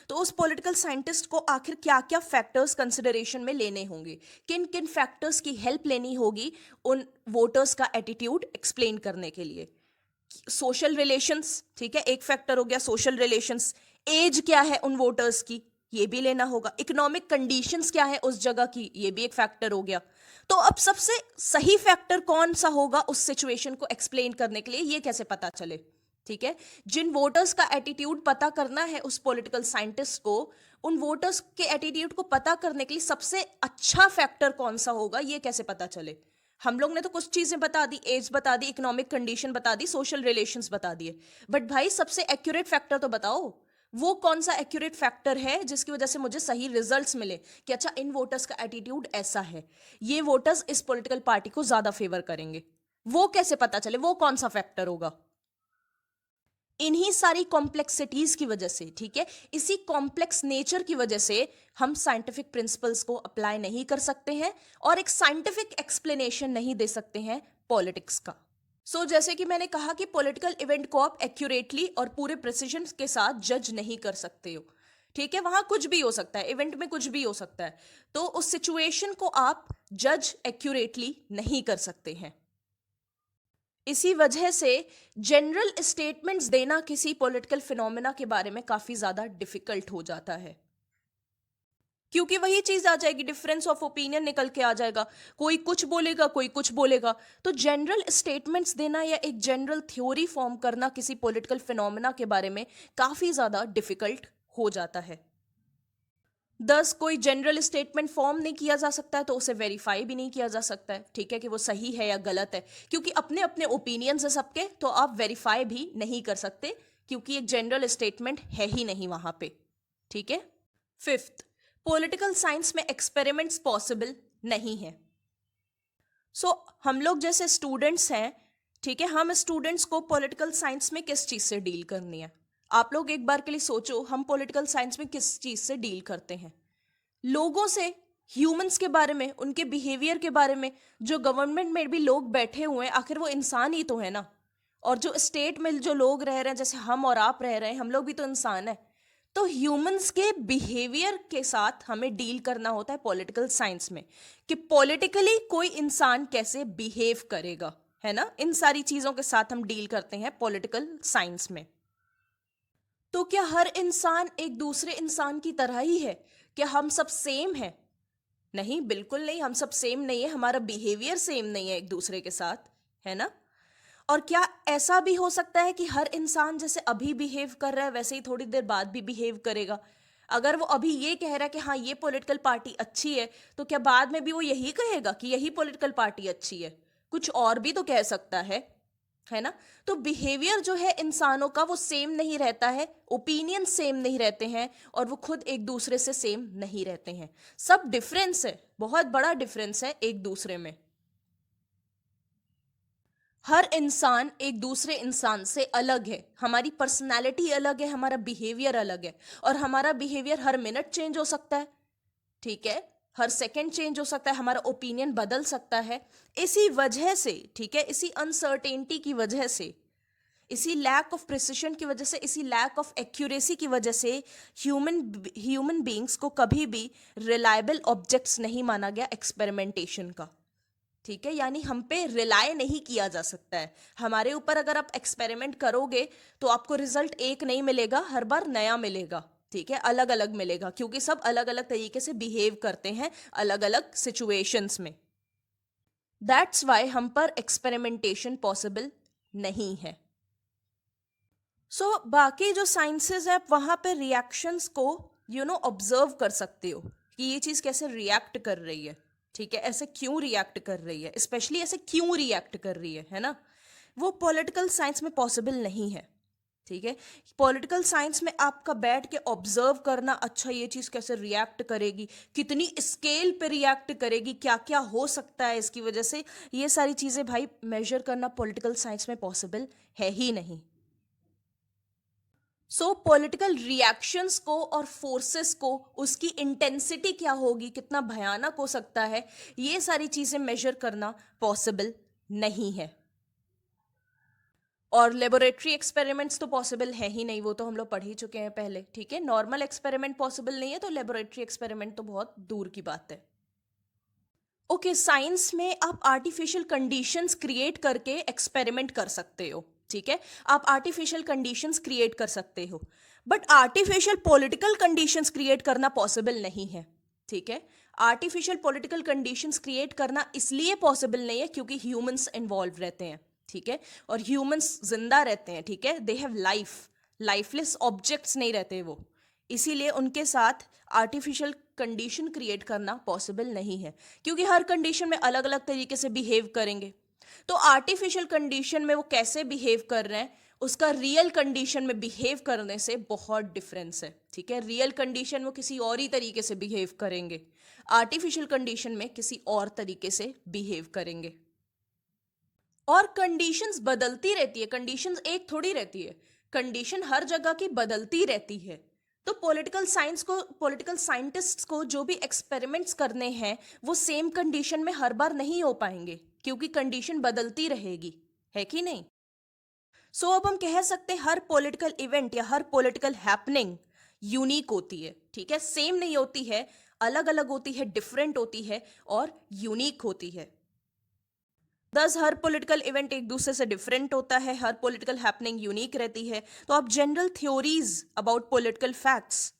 तो उस पॉलिटिकल साइंटिस्ट को आखिर क्या क्या फैक्टर्स कंसिडरेशन में लेने होंगे, किन किन फैक्टर्स की हेल्प लेनी होगी उन वोटर्स का एटीट्यूड एक्सप्लेन करने के लिए। सोशल रिलेशंस, ठीक है, एक फैक्टर हो गया सोशल रिलेशंस। एज क्या है उन वोटर्स की, ये भी लेना होगा। इकोनॉमिक कंडीशंस क्या है उस जगह की, ये भी एक फैक्टर हो गया। तो अब सबसे सही फैक्टर कौन सा होगा उस सिचुएशन को एक्सप्लेन करने के लिए, ये कैसे पता चले, ठीक है। जिन वोटर्स का एटीट्यूड पता करना है उस पॉलिटिकल साइंटिस्ट को, उन वोटर्स के एटीट्यूड को पता करने के लिए सबसे अच्छा फैक्टर कौन सा होगा, ये कैसे पता चले। हम लोग ने तो कुछ चीजें बता दी, एज बता दी, इकोनॉमिक कंडीशन बता दी, सोशल रिलेशंस बता दिए, बट भाई सबसे एक्यूरेट फैक्टर तो बताओ। वो कौन सा एक्यूरेट फैक्टर है जिसकी वजह से मुझे सही रिजल्ट्स मिले कि अच्छा इन वोटर्स का एटीट्यूड ऐसा है, ये वोटर्स इस पॉलिटिकल पार्टी को ज्यादा फेवर करेंगे। वो कैसे पता चले, वो कौन सा फैक्टर होगा। इन्हीं सारी कॉम्प्लेक्सिटीज की वजह से, ठीक है, इसी कॉम्प्लेक्स नेचर की वजह से हम साइंटिफिक प्रिंसिपल्स को अप्लाई नहीं कर सकते हैं और एक साइंटिफिक एक्सप्लेनेशन नहीं दे सकते हैं पॉलिटिक्स का। जैसे कि मैंने कहा कि पॉलिटिकल इवेंट को आप एक्यूरेटली और पूरे प्रिसीजन के साथ जज नहीं कर सकते हो, ठीक है, वहां कुछ भी हो सकता है, इवेंट में कुछ भी हो सकता है, तो उस सिचुएशन को आप जज एक्यूरेटली नहीं कर सकते हैं। इसी वजह से जनरल स्टेटमेंट्स देना किसी पॉलिटिकल फिनोमेना के बारे में काफी ज्यादा डिफिकल्ट हो जाता है, क्योंकि वही चीज आ जाएगी, डिफरेंस ऑफ ओपिनियन निकल के आ जाएगा, कोई कुछ बोलेगा कोई कुछ बोलेगा। तो जनरल स्टेटमेंट्स देना या एक जनरल थ्योरी फॉर्म करना किसी पॉलिटिकल फिनोमेना के बारे में काफी ज्यादा डिफिकल्ट हो जाता है। दस कोई जनरल स्टेटमेंट फॉर्म नहीं किया जा सकता है तो उसे वेरीफाई भी नहीं किया जा सकता है, ठीक है, कि वो सही है या गलत है, क्योंकि अपने अपने ओपिनियंस है सबके, तो आप वेरीफाई भी नहीं कर सकते क्योंकि एक जनरल स्टेटमेंट है ही नहीं वहां पे, ठीक है। फिफ्थ, पॉलिटिकल साइंस में एक्सपेरिमेंट्स पॉसिबल नहीं है। हम लोग जैसे स्टूडेंट्स हैं, ठीक है, हम स्टूडेंट्स को पॉलिटिकल साइंस में किस चीज से डील करनी है? आप लोग एक बार के लिए सोचो, हम पॉलिटिकल साइंस में किस चीज से डील करते हैं? लोगों से, ह्यूमंस के बारे में, उनके बिहेवियर के बारे में। जो गवर्नमेंट में भी लोग बैठे हुए हैं, आखिर वो इंसान ही तो है ना। और जो स्टेट में जो लोग रह रहे हैं, जैसे हम और आप रह रहे हैं, हम लोग भी तो इंसान है। तो ह्यूमंस के बिहेवियर के साथ हमें डील करना होता है पॉलिटिकल साइंस में, कि पॉलिटिकली कोई इंसान कैसे बिहेव करेगा, है ना। इन सारी चीजों के साथ हम डील करते हैं पॉलिटिकल साइंस में। तो क्या हर इंसान एक दूसरे इंसान की तरह ही है? क्या हम सब सेम हैं? नहीं, बिल्कुल नहीं, हम सब सेम नहीं है, हमारा बिहेवियर सेम नहीं है एक दूसरे के साथ, है ना। और क्या ऐसा भी हो सकता है कि हर इंसान जैसे अभी बिहेव कर रहा है वैसे ही थोड़ी देर बाद भी बिहेव करेगा? अगर वो अभी ये कह रहा है कि हाँ ये पॉलिटिकल पार्टी अच्छी है, तो क्या बाद में भी वो यही कहेगा कि यही पॉलिटिकल पार्टी अच्छी है? कुछ और भी तो कह सकता है ना। तो बिहेवियर जो है इंसानों का वो सेम नहीं रहता है, ओपिनियन सेम नहीं रहते हैं, और वो खुद एक दूसरे से सेम नहीं रहते हैं। सब डिफरेंस है, बहुत बड़ा डिफरेंस है एक दूसरे में। हर इंसान एक दूसरे इंसान से अलग है, हमारी पर्सनालिटी अलग है, हमारा बिहेवियर अलग है, और हमारा बिहेवियर हर मिनट चेंज हो सकता है, ठीक है, हर सेकंड चेंज हो सकता है, हमारा ओपिनियन बदल सकता है। इसी वजह से, ठीक है, इसी अनसर्टेनिटी की वजह से, इसी लैक ऑफ प्रिसिशन की वजह से, इसी लैक ऑफ एक्यूरेसी की वजह से ह्यूमन बीइंग्स को कभी भी रिलायबल ऑब्जेक्ट्स नहीं माना गया एक्सपेरिमेंटेशन का, ठीक है। यानी हम पे रिलाय नहीं किया जा सकता है। हमारे ऊपर अगर आप एक्सपेरिमेंट करोगे तो आपको रिजल्ट एक नहीं मिलेगा, हर बार नया मिलेगा, ठीक है, अलग अलग मिलेगा, क्योंकि सब अलग अलग तरीके से बिहेव करते हैं अलग अलग सिचुएशंस में। दैट्स वाई हम पर एक्सपेरिमेंटेशन पॉसिबल नहीं है। बाकी जो साइंसेस है, आप वहां पर रिएक्शंस को ऑब्जर्व कर सकते हो कि ये चीज कैसे रिएक्ट कर रही है, ठीक है, ऐसे क्यों रिएक्ट कर रही है, स्पेशली ऐसे क्यों रिएक्ट कर रही है ना। वो पॉलिटिकल साइंस में पॉसिबल नहीं है, ठीक है। पॉलिटिकल साइंस में आपका बैठ के ऑब्जर्व करना, अच्छा ये चीज कैसे रिएक्ट करेगी, कितनी स्केल पे रिएक्ट करेगी, क्या क्या हो सकता है इसकी वजह से, ये सारी चीजें भाई मेजर करना पॉलिटिकल साइंस में पॉसिबल है ही नहीं। पॉलिटिकल रिएक्शंस को और फोर्सेस को, उसकी इंटेंसिटी क्या होगी, कितना भयानक हो सकता है, ये सारी चीजें मेजर करना पॉसिबल नहीं है। और लेबोरेटरी एक्सपेरिमेंट्स तो पॉसिबल है ही नहीं, वो तो हम लोग पढ़ ही चुके हैं पहले, ठीक है। नॉर्मल एक्सपेरिमेंट पॉसिबल नहीं है, तो लेबोरेटरी एक्सपेरिमेंट तो बहुत दूर की बात है। ओके, साइंस में आप आर्टिफिशियल कंडीशंस क्रिएट करके एक्सपेरिमेंट कर सकते हो, ठीक है, आप आर्टिफिशियल कंडीशंस क्रिएट कर सकते हो, but artificial political conditions create करना पॉसिबल नहीं है, ठीक है। आर्टिफिशियल पॉलिटिकल कंडीशंस क्रिएट करना इसलिए पॉसिबल नहीं है क्योंकि ह्यूमंस इन्वॉल्व रहते हैं, ठीक है, और ह्यूमंस जिंदा रहते हैं, ठीक है, they have life, lifeless objects नहीं रहते वो, इसीलिए उनके साथ आर्टिफिशियल कंडीशन क्रिएट करना पॉसिबल नहीं है, क्योंकि हर कंडीशन में अलग अलग तरीके से बिहेव करेंगे। तो आर्टिफिशियल कंडीशन में वो कैसे बिहेव कर रहे हैं, उसका रियल कंडीशन में बिहेव करने से बहुत डिफरेंस है, ठीक है। रियल कंडीशन वो किसी और ही तरीके से बिहेव करेंगे, आर्टिफिशियल कंडीशन में किसी और तरीके से बिहेव करेंगे। और कंडीशंस बदलती रहती है, कंडीशंस एक थोड़ी रहती है, कंडीशन हर जगह की बदलती रहती है। तो पॉलिटिकल साइंस को, पॉलिटिकल साइंटिस्ट्स को जो भी एक्सपेरिमेंट्स करने हैं वो सेम कंडीशन में हर बार नहीं हो पाएंगे, क्योंकि कंडीशन बदलती रहेगी, है कि नहीं। सो अब हम कह सकते हैं हर पॉलिटिकल इवेंट या हर पॉलिटिकल हैपनिंग यूनिक होती है, ठीक है, सेम नहीं होती है, अलग अलग होती है, डिफरेंट होती है और यूनिक होती है। दस हर पॉलिटिकल इवेंट एक दूसरे से डिफरेंट होता है, हर पॉलिटिकल हैपनिंग यूनिक रहती है। तो आप general theories about political facts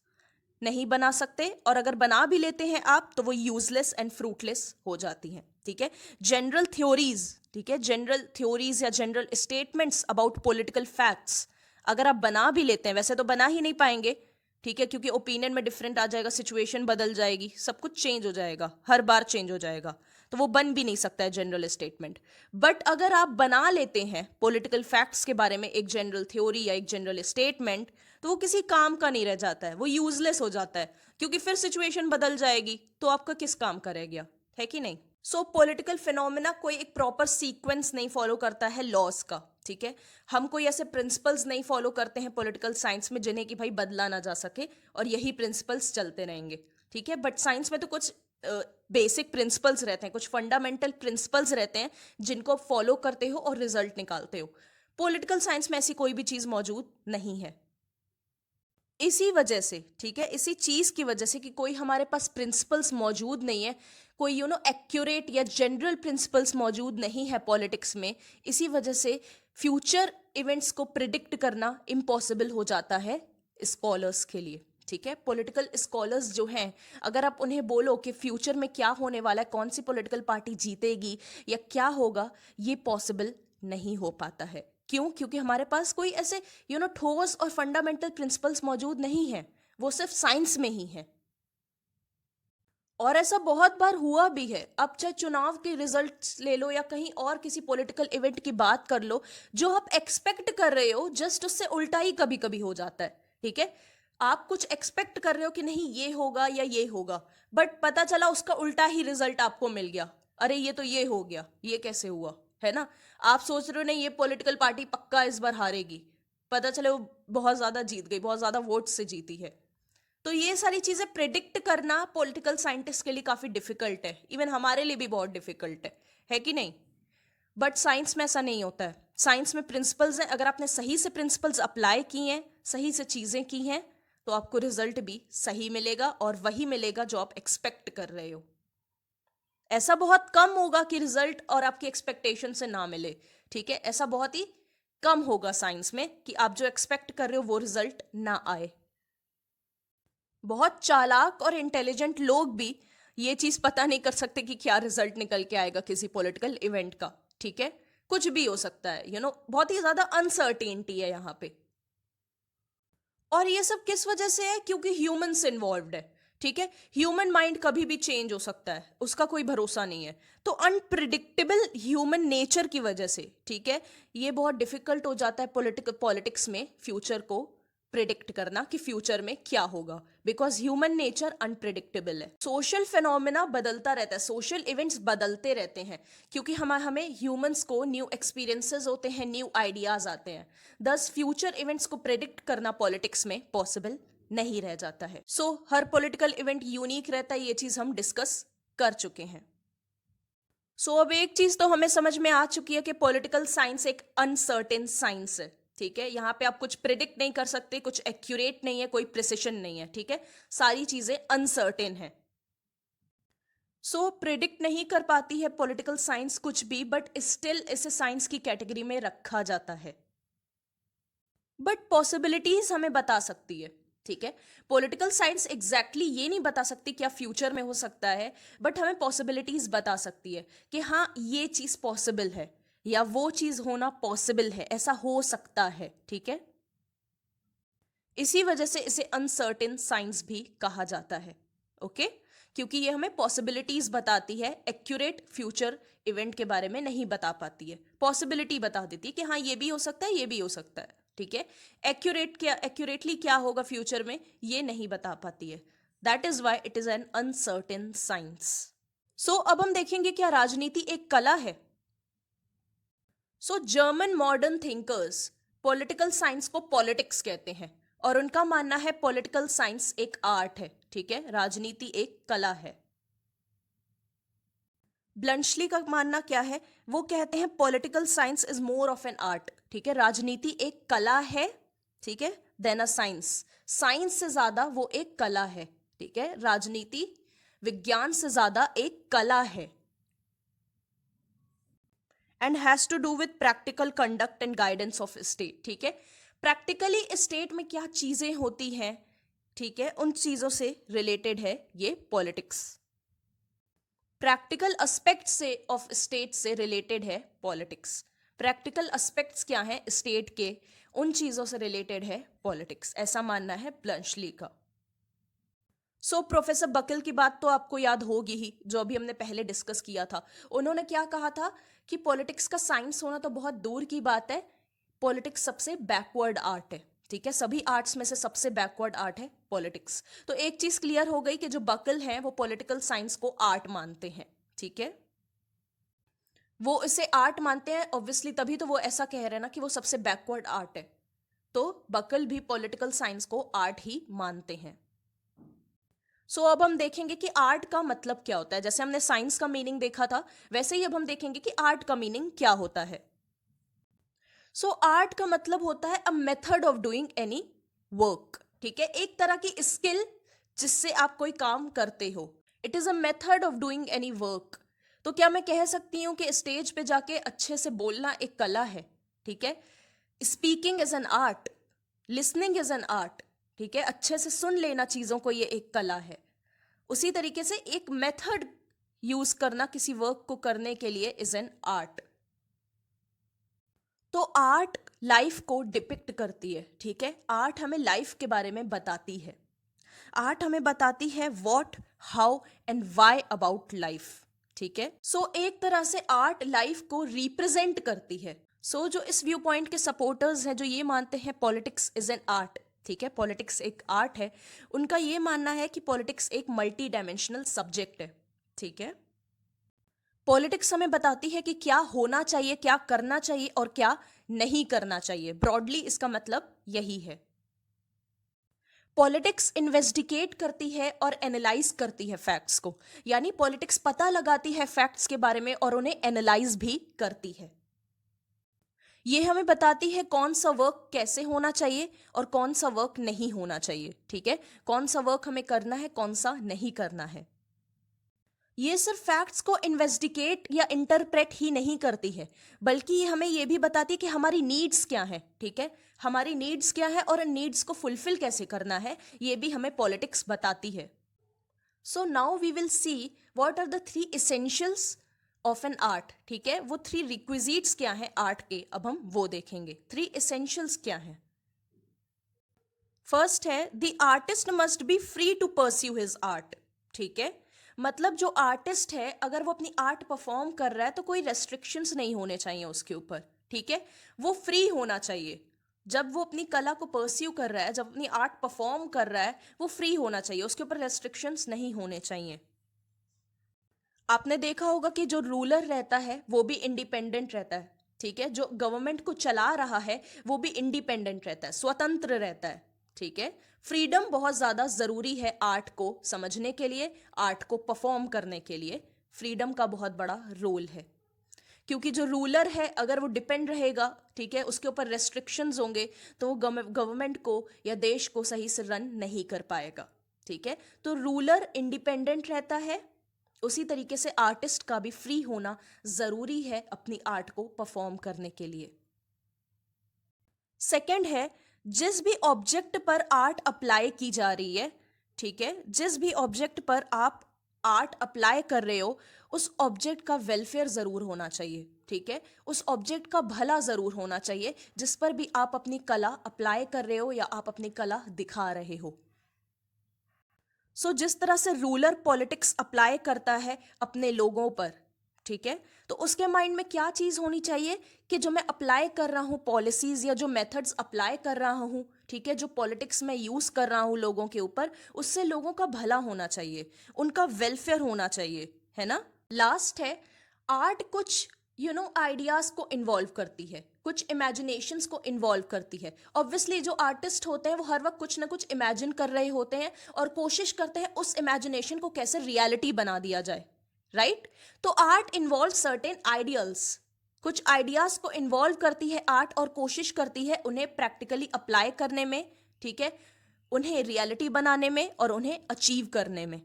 नहीं बना सकते, और अगर बना भी लेते हैं आप तो वो यूजलेस एंड फ्रूटलेस हो जाती हैं, ठीक है। जनरल थ्योरीज, ठीक है, जनरल थ्योरीज या general statements about political facts अगर आप बना भी लेते हैं, वैसे तो बना ही नहीं पाएंगे, ठीक है, क्योंकि ओपिनियन में डिफरेंट आ जाएगा, सिचुएशन बदल जाएगी, सब कुछ चेंज हो जाएगा, हर बार चेंज हो जाएगा, तो वो बन भी नहीं सकता है जनरल स्टेटमेंट। बट अगर आप बना लेते हैं पॉलिटिकल फैक्ट्स के बारे में एक जनरल थ्योरी या एक जनरल स्टेटमेंट, तो वो किसी काम का नहीं रह जाता है, वो यूजलेस हो जाता है, क्योंकि फिर सिचुएशन बदल जाएगी तो आपका किस काम का रह गया, है कि नहीं। सो पॉलिटिकल फिनोमेना कोई एक प्रॉपर सीक्वेंस नहीं फॉलो करता है लॉस का, ठीक है। हम कोई ऐसे प्रिंसिपल्स नहीं फॉलो करते हैं पॉलिटिकल साइंस में जिन्हें कि भाई बदला ना जा सके और यही प्रिंसिपल्स चलते रहेंगे, ठीक है। बट साइंस में तो कुछ बेसिक प्रिंसिपल्स रहते हैं, कुछ फंडामेंटल प्रिंसिपल्स रहते हैं जिनको फॉलो करते हो और रिजल्ट निकालते हो। पॉलिटिकल साइंस में ऐसी कोई भी चीज मौजूद नहीं है। इसी वजह से, ठीक है, इसी चीज की वजह से कि कोई हमारे पास प्रिंसिपल्स मौजूद नहीं है, कोई एक्यूरेट या जनरल प्रिंसिपल्स मौजूद नहीं है पॉलिटिक्स में, इसी वजह से फ्यूचर इवेंट्स को प्रिडिक्ट करना इम्पॉसिबल हो जाता है स्कॉलर्स के लिए, ठीक है। पॉलिटिकल स्कॉलर्स जो हैं, अगर आप उन्हें बोलो कि फ्यूचर में क्या होने वाला है, कौन सी पॉलिटिकल पार्टी जीतेगी या क्या होगा, ये पॉसिबल नहीं हो पाता है। क्यों? क्योंकि हमारे पास कोई ऐसे ठोस और फंडामेंटल प्रिंसिपल्स मौजूद नहीं है, वो सिर्फ साइंस में ही है। और ऐसा बहुत बार हुआ भी है। अब चाहे चुनाव के रिजल्ट्स ले लो या कहीं और किसी पॉलिटिकल इवेंट की बात कर लो, जो आप एक्सपेक्ट कर रहे हो जस्ट उससे उल्टा ही कभी कभी हो जाता है, ठीक है। आप कुछ एक्सपेक्ट कर रहे हो कि नहीं ये होगा या ये होगा, बट पता चला उसका उल्टा ही रिजल्ट आपको मिल गया। अरे ये तो ये हो गया, ये कैसे हुआ, है ना। आप सोच रहे हो नहीं ये पॉलिटिकल पार्टी पक्का इस बार हारेगी, पता चले वो बहुत ज्यादा जीत गई, बहुत ज्यादा वोट से जीती है। तो ये सारी चीजें प्रिडिक्ट करना पॉलिटिकल साइंटिस्ट के लिए काफी डिफिकल्ट है, इवन हमारे लिए भी बहुत डिफिकल्ट है कि नहीं। बट साइंस में ऐसा नहीं होता है। साइंस में प्रिंसिपल्स हैं, अगर आपने सही से प्रिंसिपल्स अप्लाई किए हैं, सही से चीजें की हैं, तो आपको रिजल्ट भी सही मिलेगा और वही मिलेगा जो आप एक्सपेक्ट कर रहे हो। ऐसा बहुत कम होगा कि रिजल्ट और आपकी एक्सपेक्टेशन से ना मिले, ठीक है। ऐसा बहुत ही कम होगा साइंस में कि आप जो एक्सपेक्ट कर रहे हो वो रिजल्ट ना आए। बहुत चालाक और इंटेलिजेंट लोग भी ये चीज पता नहीं कर सकते कि क्या रिजल्ट निकल के आएगा किसी पॉलिटिकल इवेंट का, ठीक है। कुछ भी हो सकता है, बहुत ही ज्यादा अनसर्टेनिटी है यहाँ पे। और ये सब किस वजह से है? क्योंकि ह्यूमंस इन्वॉल्व्ड है, ठीक है। ह्यूमन माइंड कभी भी चेंज हो सकता है, उसका कोई भरोसा नहीं है। तो अनप्रिडिक्टेबल ह्यूमन नेचर की वजह से, ठीक है, ये बहुत डिफिकल्ट हो जाता है पॉलिटिक्स में फ्यूचर को प्रिडिक्ट करना कि फ्यूचर में क्या होगा, बिकॉज ह्यूमन नेचर अनप्रिडिक्टेबल है। सोशल फेनोमेना बदलता रहता है, सोशल इवेंट्स बदलते रहते हैं, क्योंकि हमें ह्यूमंस को न्यू एक्सपीरियंसेस होते हैं, न्यू आइडियाज आते हैं। दस फ्यूचर इवेंट्स को प्रिडिक्ट करना पॉलिटिक्स में पॉसिबल नहीं रह जाता है। सो हर पॉलिटिकल इवेंट यूनिक रहता है, ये चीज हम डिस्कस कर चुके हैं। अब एक चीज तो हमें समझ में आ चुकी है कि पॉलिटिकल साइंस एक अनसर्टेन साइंस है, ठीक है। यहां पे आप कुछ प्रिडिक्ट नहीं कर सकते, कुछ एक्यूरेट नहीं है, कोई प्रिसिशन नहीं है, ठीक है। सारी चीजें अनसर्टेन है। प्रिडिक्ट नहीं कर पाती है पॉलिटिकल साइंस कुछ भी, बट स्टिल इसे साइंस की कैटेगरी में रखा जाता है। बट पॉसिबिलिटीज हमें बता सकती है, ठीक है। पॉलिटिकल साइंस एग्जैक्टली ये नहीं बता सकती क्या फ्यूचर में हो सकता है, बट हमें पॉसिबिलिटीज बता सकती है कि हाँ ये चीज पॉसिबल है या वो चीज होना पॉसिबल है, ऐसा हो सकता है, ठीक है। इसी वजह से इसे अनसर्टेन साइंस भी कहा जाता है, ओके। क्योंकि ये हमें पॉसिबिलिटीज बताती है, एक्यूरेट फ्यूचर इवेंट के बारे में नहीं बता पाती है। पॉसिबिलिटी बता देती है कि हाँ ये भी हो सकता है, ये भी हो सकता है, ठीक है। एक्यूरेटली क्या होगा फ्यूचर में ये नहीं बता पाती है। That is why it is an uncertain science. अब हम देखेंगे क्या राजनीति एक कला है। German modern thinkers political science को पॉलिटिक्स कहते हैं और उनका मानना है पॉलिटिकल साइंस एक आर्ट है, ठीक है, राजनीति एक कला है। ब्लंशली का मानना क्या है? वो कहते हैं political science is more of an art, ठीक है, राजनीति एक कला है, ठीक है, देन अ साइंस, साइंस से ज्यादा वो एक कला है, ठीक है, राजनीति विज्ञान से ज्यादा एक कला है। And has to do with practical conduct and guidance of state, ठीक है, प्रैक्टिकली स्टेट में क्या चीजें होती हैं, ठीक है, उन चीजों से रिलेटेड है ये पॉलिटिक्स। प्रैक्टिकल एस्पेक्ट से ऑफ स्टेट से रिलेटेड है पॉलिटिक्स। प्रैक्टिकल एस्पेक्ट्स क्या हैं स्टेट के, उन चीजों से रिलेटेड है पॉलिटिक्स, ऐसा मानना है ब्लंशली का। सो प्रोफेसर बकल की बात तो आपको याद होगी ही, जो अभी हमने पहले डिस्कस किया था। उन्होंने क्या कहा था कि पॉलिटिक्स का साइंस होना तो बहुत दूर की बात है, पॉलिटिक्स सबसे बैकवर्ड आर्ट है, ठीक है, सभी आर्ट्स में से सबसे बैकवर्ड आर्ट है पॉलिटिक्स। तो एक चीज क्लियर हो गई कि जो बकल हैं वो पॉलिटिकल साइंस को आर्ट मानते हैं, ठीक है, वो इसे आर्ट मानते हैं ऑब्वियसली, तभी तो वो ऐसा कह रहे हैं ना कि वो सबसे बैकवर्ड आर्ट है। तो बकल भी पॉलिटिकल साइंस को आर्ट ही मानते हैं। सो अब हम देखेंगे कि आर्ट का मतलब क्या होता है। जैसे हमने साइंस का मीनिंग देखा था, वैसे ही अब हम देखेंगे कि आर्ट का मीनिंग क्या होता है। सो आर्ट का मतलब होता है a method of doing any work, ठीक है, एक तरह की स्किल जिससे आप कोई काम करते हो। It is a method of doing any work. तो क्या मैं कह सकती हूं कि स्टेज पे जाके अच्छे से बोलना एक कला है, ठीक है, speaking is an art, listening is an art, ठीक है, अच्छे से सुन लेना चीजों को, ये एक कला है। उसी तरीके से एक मेथड यूज करना किसी वर्क को करने के लिए इज एन आर्ट। तो आर्ट लाइफ को डिपिक्ट करती है, ठीक है, आर्ट हमें लाइफ के बारे में बताती है। आर्ट हमें बताती है what, how and why about life, ठीक है। सो एक तरह से आर्ट लाइफ को रिप्रेजेंट करती है। सो जो इस व्यू पॉइंट के सपोर्टर्स हैं, जो ये मानते हैं पॉलिटिक्स इज एन आर्ट, ठीक है, पॉलिटिक्स एक आर्ट है, उनका ये मानना है कि पॉलिटिक्स एक मल्टी डायमेंशनल सब्जेक्ट है, ठीक है। पॉलिटिक्स हमें बताती है कि क्या होना चाहिए, क्या करना चाहिए और क्या नहीं करना चाहिए। ब्रॉडली इसका मतलब यही है। पॉलिटिक्स इन्वेस्टिगेट करती है और एनालाइज करती है फैक्ट्स को, यानी पॉलिटिक्स पता लगाती है फैक्ट्स के बारे में और उन्हें एनालाइज भी करती है। ये हमें बताती है कौन सा वर्क कैसे होना चाहिए और कौन सा वर्क नहीं होना चाहिए, ठीक है, कौन सा वर्क हमें करना है, कौन सा नहीं करना है। ये सिर्फ फैक्ट्स को इन्वेस्टिगेट या इंटरप्रेट ही नहीं करती है, बल्कि ये हमें ये भी बताती है कि हमारी नीड्स क्या है, ठीक है, हमारी नीड्स क्या है और नीड्स को फुलफिल कैसे करना है, ये भी हमें पॉलिटिक्स बताती है। So now we will see what are the 3 essentials of an art, ठीक है, वो 3 रिक्विजिट्स क्या हैं आर्ट के, अब हम वो देखेंगे। 3 इसेंशियल्स क्या हैं? फर्स्ट है the artist must be free to pursue his art, ठीक है, मतलब जो आर्टिस्ट है अगर वो अपनी आर्ट परफॉर्म कर रहा है तो कोई रेस्ट्रिक्शंस नहीं होने चाहिए उसके ऊपर, ठीक है, वो फ्री होना चाहिए। जब वो अपनी कला को परस्यू कर रहा है, जब अपनी आर्ट परफॉर्म कर रहा है, वो फ्री होना चाहिए, उसके ऊपर रेस्ट्रिक्शंस नहीं होने चाहिए। आपने देखा होगा कि जो रूलर रहता है वो भी इंडिपेंडेंट रहता है, ठीक है, जो गवर्नमेंट को चला रहा है वो भी इंडिपेंडेंट रहता है, स्वतंत्र रहता है, ठीक है। फ्रीडम बहुत ज्यादा जरूरी है आर्ट को समझने के लिए, आर्ट को परफॉर्म करने के लिए फ्रीडम का बहुत बड़ा रोल है। क्योंकि जो रूलर है अगर वो डिपेंड रहेगा, ठीक है, उसके ऊपर रेस्ट्रिक्शंस होंगे तो वो गवर्नमेंट को या देश को सही से रन नहीं कर पाएगा, ठीक है। तो रूलर इंडिपेंडेंट रहता है, उसी तरीके से आर्टिस्ट का भी फ्री होना जरूरी है अपनी आर्ट को परफॉर्म करने के लिए। सेकंड है जिस भी ऑब्जेक्ट पर आर्ट अप्लाई की जा रही है, ठीक है, जिस भी ऑब्जेक्ट पर आप आर्ट अप्लाई कर रहे हो उस ऑब्जेक्ट का वेलफेयर जरूर होना चाहिए, ठीक है, उस ऑब्जेक्ट का भला जरूर होना चाहिए जिस पर भी आप अपनी कला अप्लाई कर रहे हो या आप अपनी कला दिखा रहे हो। सो जिस तरह से रूलर पॉलिटिक्स अप्लाई करता है अपने लोगों पर, ठीक है, तो उसके माइंड में क्या चीज होनी चाहिए कि जो मैं अप्लाई कर रहा हूं पॉलिसीज या जो मेथड्स अप्लाई कर रहा हूं, ठीक है, जो पॉलिटिक्स में यूज कर रहा हूं लोगों के ऊपर, उससे लोगों का भला होना चाहिए, उनका वेलफेयर होना चाहिए, है ना। लास्ट है आर्ट कुछ आइडियाज को इन्वॉल्व करती है, कुछ इमेजिनेशंस को इन्वॉल्व करती है। ऑब्वियसली जो आर्टिस्ट होते हैं वो हर वक्त कुछ ना कुछ इमेजिन कर रहे होते हैं और कोशिश करते हैं उस इमेजिनेशन को कैसे रियलिटी बना दिया जाए, राइट? तो आर्ट इन्वॉल्व सर्टेन आइडियल्स, कुछ आइडियाज को इन्वॉल्व करती है आर्ट और कोशिश करती है उन्हें प्रैक्टिकली अप्लाई करने में, ठीक है, उन्हें रियलिटी बनाने में और उन्हें अचीव करने में।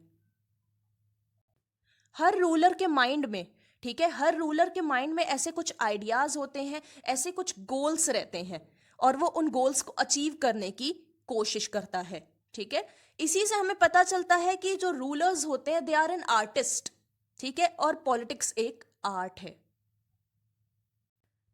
हर रूलर के माइंड में, ठीक है, हर रूलर के माइंड में ऐसे कुछ आइडियाज होते हैं, ऐसे कुछ गोल्स रहते हैं और वो उन गोल्स को अचीव करने की कोशिश करता है, ठीक है। इसी से हमें पता चलता है कि जो रूलर्स होते हैं दे आर एन आर्टिस्ट, ठीक है, और पॉलिटिक्स एक आर्ट है।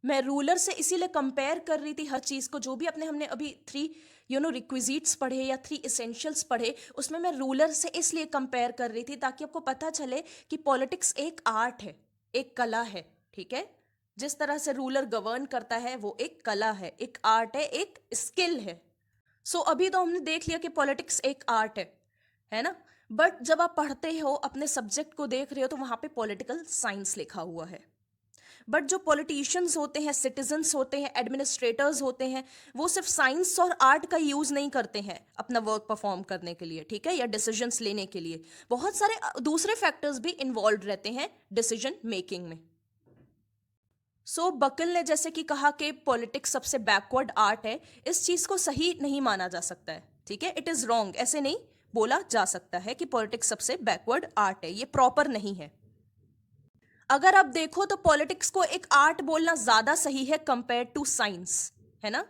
मैं रूलर से इसीलिए कंपेयर कर रही थी हर चीज को, जो भी हमने अभी 3 रिक्विजिट्स पढ़े या 3 इसेंशियल्स पढ़े, उसमें मैं रूलर से इसलिए कंपेयर कर रही थी ताकि आपको पता चले कि पॉलिटिक्स एक आर्ट है, एक कला है, ठीक है। जिस तरह से रूलर गवर्न करता है वो एक कला है, एक आर्ट है, एक स्किल है। सो अभी तो हमने देख लिया कि पॉलिटिक्स एक आर्ट है ना। बट जब आप पढ़ते हो, अपने सब्जेक्ट को देख रहे हो, तो वहां पे पॉलिटिकल साइंस लिखा हुआ है। बट जो पॉलिटिशियंस होते हैं, सिटीजन्स होते हैं, एडमिनिस्ट्रेटर्स होते हैं, वो सिर्फ साइंस और आर्ट का यूज नहीं करते हैं अपना वर्क परफॉर्म करने के लिए, ठीक है, या डिसीजंस लेने के लिए। बहुत सारे दूसरे फैक्टर्स भी इन्वॉल्व रहते हैं डिसीजन मेकिंग में। सो बकल ने जैसे कि कहा कि पॉलिटिक्स सबसे बैकवर्ड आर्ट है, इस चीज को सही नहीं माना जा सकता है, ठीक है, इट इज रॉन्ग। ऐसे नहीं बोला जा सकता है कि पॉलिटिक्स सबसे बैकवर्ड आर्ट है, ये प्रॉपर नहीं है। अगर आप देखो तो पॉलिटिक्स को एक आर्ट बोलना ज्यादा सही है कंपेयर टू साइंस, है ना।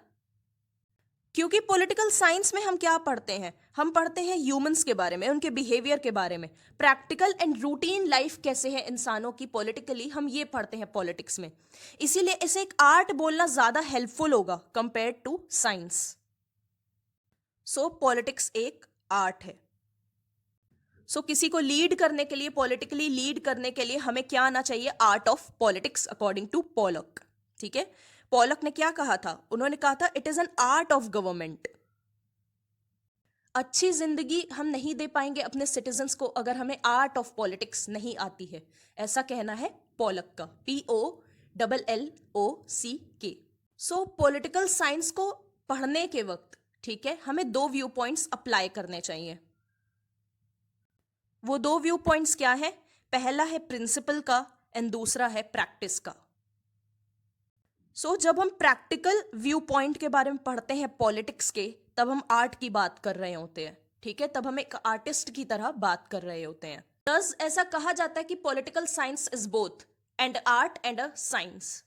क्योंकि पॉलिटिकल साइंस में हम क्या पढ़ते हैं, हम पढ़ते हैं ह्यूमंस के बारे में, उनके बिहेवियर के बारे में, प्रैक्टिकल एंड रूटीन लाइफ कैसे है इंसानों की पॉलिटिकली, हम ये पढ़ते हैं पॉलिटिक्स में। इसीलिए इसे एक आर्ट बोलना ज्यादा हेल्पफुल होगा compare to science. So politics एक आर्ट है। सो किसी को लीड करने के लिए, पॉलिटिकली लीड करने के लिए हमें क्या आना चाहिए, art of politics according to Pollock, ठीक है। पॉलक ने क्या कहा था, उन्होंने कहा था it is an art of government. अच्छी जिंदगी हम नहीं दे पाएंगे अपने सिटीजन्स को अगर हमें आर्ट ऑफ पॉलिटिक्स नहीं आती है, ऐसा कहना है पॉलक का, POLLOCK। सो पॉलिटिकल साइंस को पढ़ने के वक्त, ठीक है, हमें 2 व्यू पॉइंट्स अप्लाई करने चाहिए। वो 2 व्यू पॉइंट्स क्या है, पहला है प्रिंसिपल का एंड दूसरा है प्रैक्टिस का। जब हम प्रैक्टिकल व्यू पॉइंट के बारे में पढ़ते हैं पॉलिटिक्स के, तब हम आर्ट की बात कर रहे होते हैं, ठीक है, तब हम एक आर्टिस्ट की तरह बात कर रहे होते हैं। दस ऐसा कहा जाता है कि political science is both and art and a science,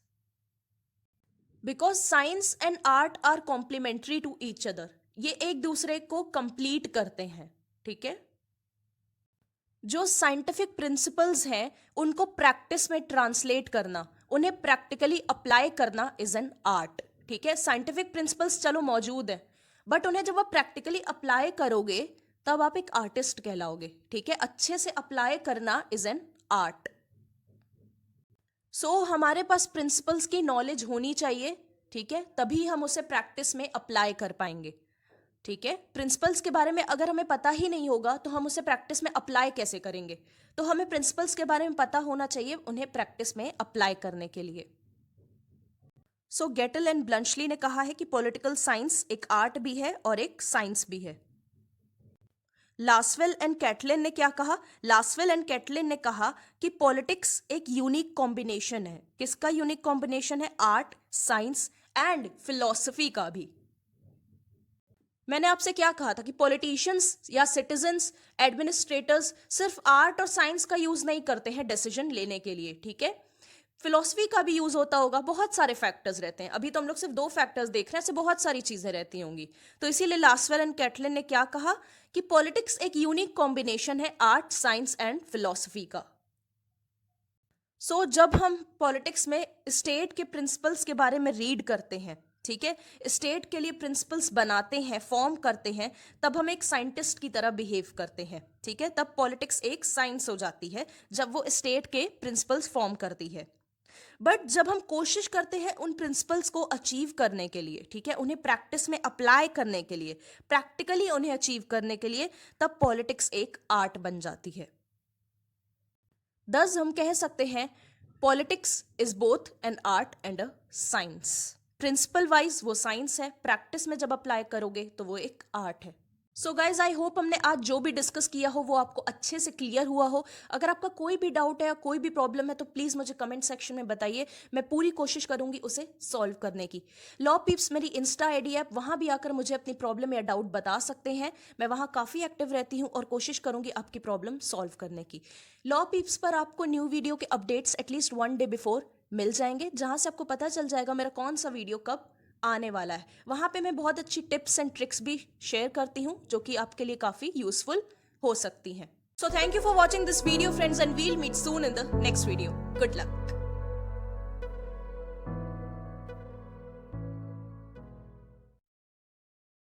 because science and art are complementary to each other. ये एक दूसरे को कंप्लीट करते हैं, ठीक है। जो साइंटिफिक प्रिंसिपल्स हैं उनको प्रैक्टिस में ट्रांसलेट करना, उन्हें प्रैक्टिकली अप्लाई करना इज एन आर्ट, ठीक है। साइंटिफिक प्रिंसिपल्स चलो मौजूद है, बट उन्हें जब आप प्रैक्टिकली अप्लाई करोगे तब आप एक आर्टिस्ट कहलाओगे, ठीक है। अच्छे से अप्लाई करना इज एन आर्ट। हमारे पास प्रिंसिपल्स की नॉलेज होनी चाहिए, ठीक है, तभी हम उसे प्रैक्टिस में अप्लाई कर पाएंगे, ठीक है। प्रिंसिपल्स के बारे में अगर हमें पता ही नहीं होगा तो हम उसे प्रैक्टिस में अप्लाई कैसे करेंगे। तो हमें प्रिंसिपल्स के बारे में पता होना चाहिए उन्हें प्रैक्टिस में अप्लाई करने के लिए। गेटल एंड ब्लंशली ने कहा है कि पॉलिटिकल साइंस एक आर्ट भी है और एक साइंस भी है। लासवेल एंड कैटलिन ने क्या कहा, लासवेल एंड कैटलिन ने कहा कि पॉलिटिक्स एक यूनिक कॉम्बिनेशन है। किसका यूनिक कॉम्बिनेशन है, आर्ट, साइंस एंड फिलॉसफी का भी। मैंने आपसे क्या कहा था कि पॉलिटिशियंस या सिटीजन्स, एडमिनिस्ट्रेटर्स सिर्फ आर्ट और साइंस का यूज नहीं करते हैं डिसीजन लेने के लिए, ठीक है। फिलॉसफी का भी यूज होता होगा, बहुत सारे फैक्टर्स रहते हैं। अभी तो हम लोग सिर्फ 2 फैक्टर्स देख रहे हैं, ऐसे बहुत सारी चीजें रहती होंगी। तो इसीलिए लासवेल एंड कैटलिन ने क्या कहा कि पॉलिटिक्स एक यूनिक कॉम्बिनेशन है आर्ट, साइंस एंड फिलॉसफी का। जब हम पॉलिटिक्स में स्टेट के प्रिंसिपल्स के बारे में रीड करते हैं, ठीक है, स्टेट के लिए प्रिंसिपल्स बनाते हैं, फॉर्म करते हैं, तब हम एक साइंटिस्ट की तरह बिहेव करते हैं, ठीक है। तब पॉलिटिक्स एक साइंस हो जाती है जब वो स्टेट के प्रिंसिपल्स फॉर्म करती है। बट जब हम कोशिश करते हैं उन प्रिंसिपल्स को अचीव करने के लिए, ठीक है, उन्हें प्रैक्टिस में अप्लाई करने के लिए, प्रैक्टिकली उन्हें अचीव करने के लिए, तब पॉलिटिक्स एक आर्ट बन जाती है। दस हम कह सकते हैं politics is both an art and a science. Principle wise वो साइंस है, प्रैक्टिस में जब अप्लाई करोगे तो वो एक आर्ट है। सो गाइज, आई होप हमने आज जो भी डिस्कस किया हो वो आपको अच्छे से क्लियर हुआ हो। अगर आपका कोई भी डाउट है या कोई भी प्रॉब्लम है तो प्लीज़ मुझे कमेंट सेक्शन में बताइए, मैं पूरी कोशिश करूंगी उसे सॉल्व करने की। लॉ पीप्स मेरी इंस्टा आईडी है, वहां भी आकर मुझे अपनी प्रॉब्लम या डाउट बता सकते हैं। मैं वहां काफ़ी एक्टिव रहती हूँ और कोशिश करूंगी आपकी प्रॉब्लम सॉल्व करने की। लॉ पीप्स पर आपको न्यू वीडियो के अपडेट्स एटलीस्ट 1 डे बिफोर मिल जाएंगे, जहां से आपको पता चल जाएगा मेरा कौन सा वीडियो कब आने वाला है। वहां पे मैं बहुत अच्छी टिप्स एंड ट्रिक्स भी शेयर करती हूँ जो कि आपके लिए काफी यूजफुल हो सकती हैं। So thank you for watching this video friends, and we'll meet soon in the next video. Good luck.